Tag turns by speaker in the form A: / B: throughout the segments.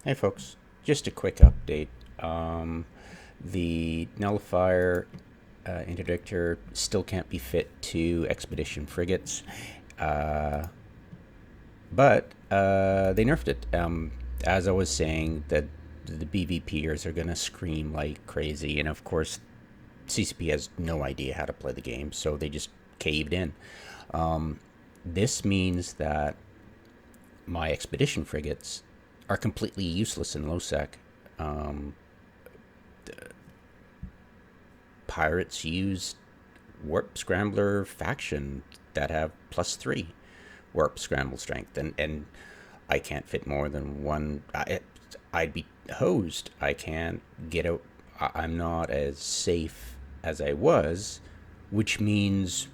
A: Hey folks, just a quick update. The nullifier interdictor still can't be fit to expedition frigates, uh, but they nerfed it. As I was saying, that the BVPers are gonna scream like crazy, and of course, CCP has no idea how to play the game, so they just caved in. This means that my expedition frigates are completely useless in low sec. Um, Pirates use warp scrambler faction that have +3 warp scramble strength, and I can't fit more than one. I'd be hosed. I can't get out. I'm not as safe as I was, which means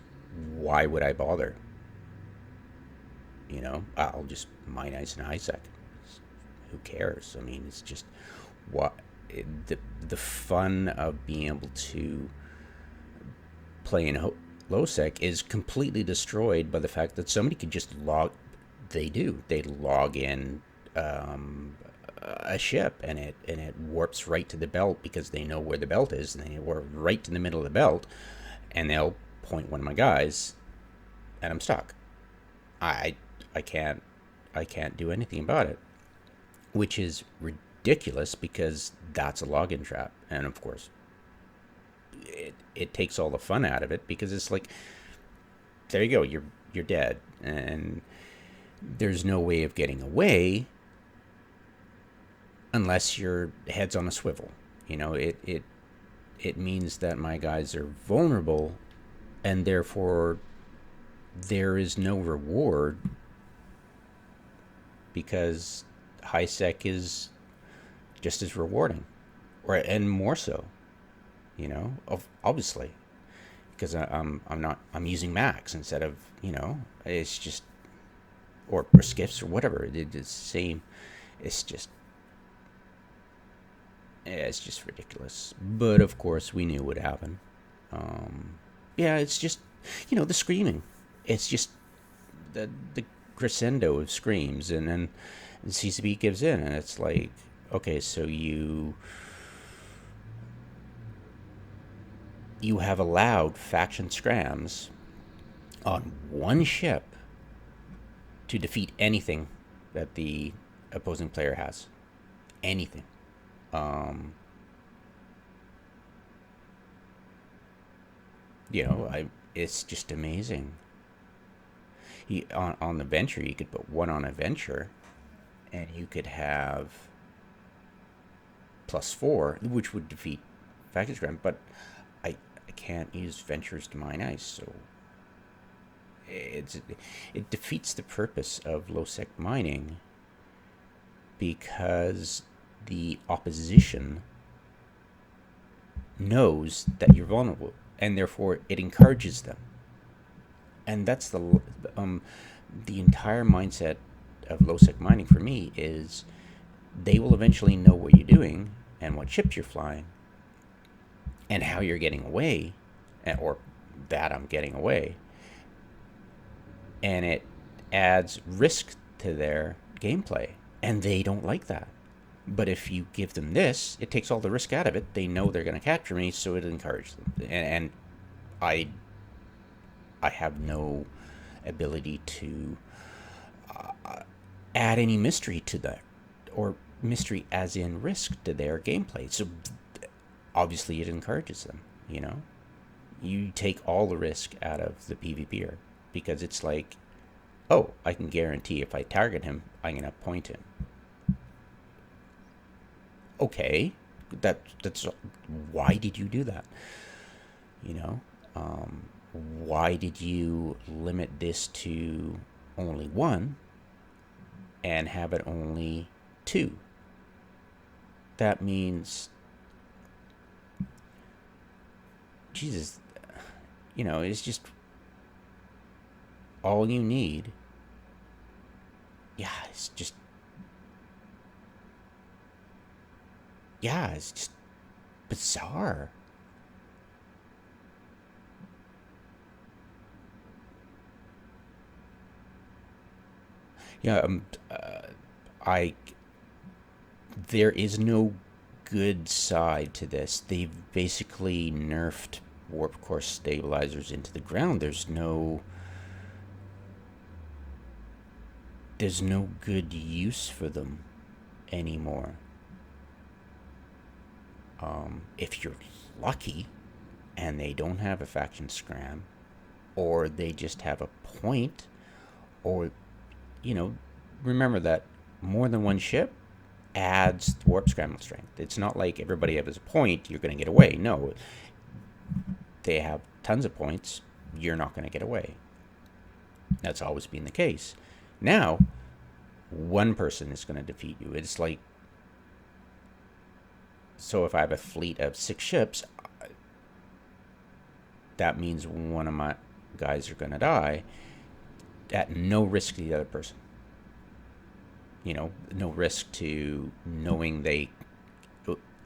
A: why would I bother? I'll just mine ice and Isaac. Who cares? I mean, it's just what the fun of being able to play in low sec is completely destroyed by the fact that somebody could just log. They log in a ship, and it warps right to the belt because they know where the belt is, and they warp right to the middle of the belt, and they'll point one of my guys, and I'm stuck. I I can't do anything about it, which is ridiculous because that's a login trap, and of course it takes all the fun out of it because it's like, there you go, you're dead, and there's no way of getting away unless your head's on a swivel. It means that my guys are vulnerable, and therefore there is no reward because high sec is just as rewarding, or and more so. Obviously, because I'm using max instead of, it's just, or skiffs or whatever. It's the same. It's just it's just ridiculous. But of course, we knew what happened. Yeah, it's just, the screaming. It's just the crescendo of screams, and then CCB gives in, and it's like, okay, so you have allowed faction scrams on one ship to defeat anything that the opposing player has. Anything. Um, it's just amazing. On the venture, you could put one on a venture, and you could have +4, which would defeat faction scram. But I can't use ventures to mine ice, so it's it defeats the purpose of low sec mining because the opposition knows that you're vulnerable, and therefore it encourages them. And that's the entire mindset of low sec mining for me is they will eventually know what you're doing and what ships you're flying and how you're getting away, or that I'm getting away, and it adds risk to their gameplay, and they don't like that. But if you give them this, it takes all the risk out of it. They know they're going to capture me, so it encourages them. And I I have no ability to add any mystery to that, or mystery as in risk to their gameplay. So obviously, it encourages them. You take all the risk out of the PvPer because it's like, oh, I can guarantee if I target him, I'm gonna point him. Okay, that's why did you do that? You know, why did you limit this to only one and have it only two? That means, Jesus, it's just all you need. Yeah, it's just, yeah, it's just bizarre. Yeah, I there is no good side to this. They've basically nerfed warp core stabilizers into the ground. There's no good use for them anymore. If you're lucky and they don't have a faction scram, or they just have a point, or, remember that more than one ship adds warp scramble strength. It's not like everybody has a point, you're going to get away. No, they have tons of points, you're not going to get away. That's always been the case. Now, one person is going to defeat you. It's like, so if I have a fleet of 6 ships, that means one of my guys are going to die at no risk to the other person. No risk to knowing they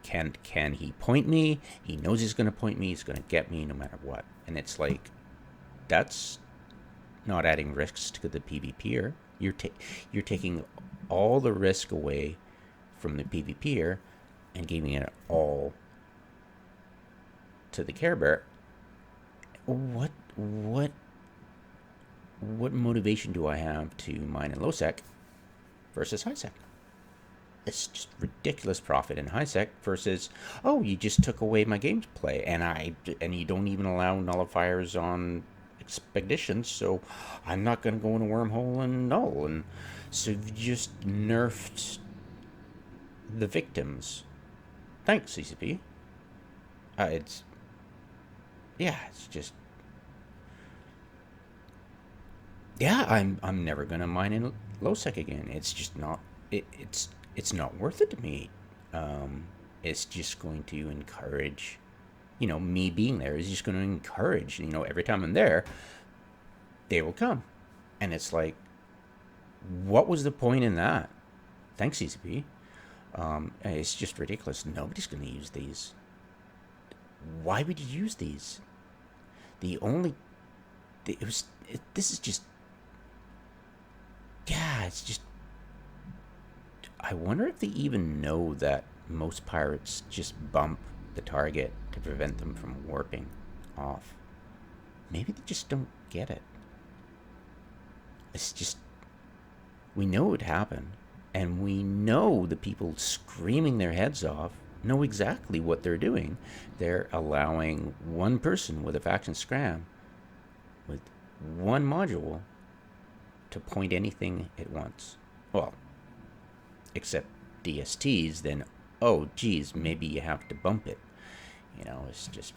A: can he point me? He knows he's going to point me. He's going to get me no matter what. And it's like, that's not adding risks to the PvPer. You're taking all the risk away from the PvPer and giving it all to the Care Bear. What motivation do I have to mine in low sec versus high sec? It's just ridiculous profit in high sec versus, oh, you just took away my gameplay, and you don't even allow nullifiers on expeditions, so I'm not going to go in a wormhole and null. And so you've just nerfed the victims. Thanks, CCP. It's just, I'm never gonna mine in low sec again. It's just not. It's not worth it to me. It's just going to encourage, me being there is just going to encourage. Every time I'm there, they will come, and it's like, what was the point in that? Thanks, CCP. It's just ridiculous. Nobody's going to use these. Why would you use these? This is just, it's just, I wonder if they even know that most pirates just bump the target to prevent them from warping off. Maybe they just don't get it. It's just, we know it would happen, and we know the people screaming their heads off know exactly what they're doing. They're allowing one person with a faction scram with one module to point anything it wants. Well, except DSTs, then, oh geez, maybe you have to bump it. It's just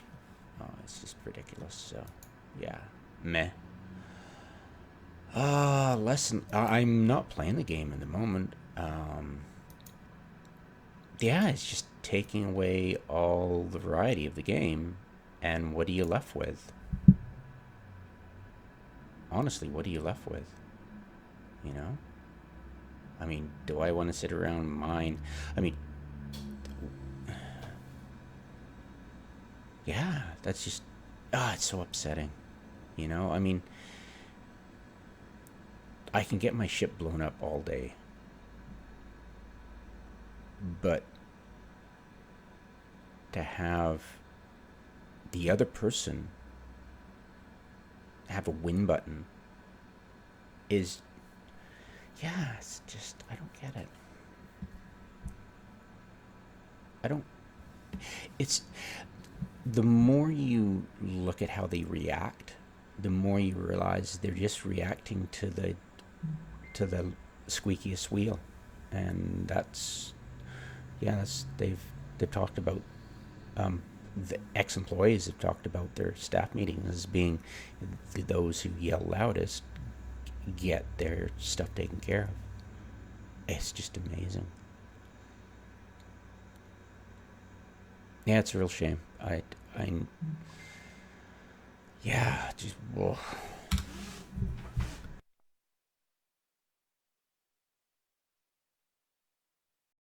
A: ridiculous. So yeah, meh. I'm not playing the game at the moment. It's just taking away all the variety of the game, and what are you left with? Honestly, what are you left with? I mean, do I want to sit around and mine? I mean, that's just, it's so upsetting. I mean, I can get my ship blown up all day, but to have the other person have a win button is, it's just, I don't get it. It's, the more you look at how they react, the more you realize they're just reacting to the squeakiest wheel. And they've talked about, the ex-employees have talked about their staff meetings as being those who yell loudest get their stuff taken care of. It's just amazing. It's a real shame. Just, whoa.